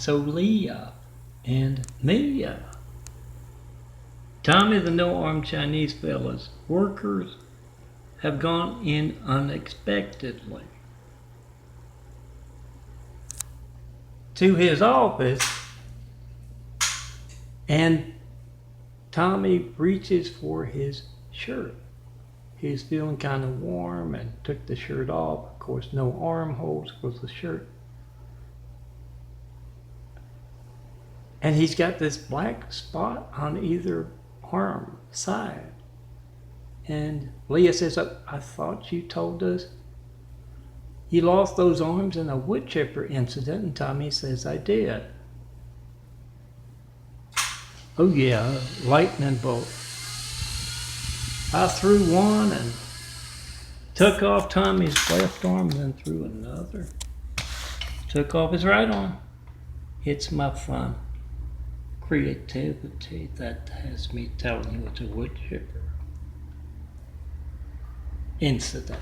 So Leah and Mia, Tommy the no-armed Chinese fella's workers have gone in unexpectedly to his office, and Tommy reaches for his shirt. He's feeling kind of warm and took the shirt off. Of course, no armholes for the shirt. And he's got this black spot on either arm side. And Leah says, I thought you told us you lost those arms in a wood chipper incident. And Tommy says, I did. Oh yeah, lightning bolt. I threw one and took off Tommy's left arm, then threw another. Took off his right arm. It's my fun creativity that has me telling you it's a wood chipper incident.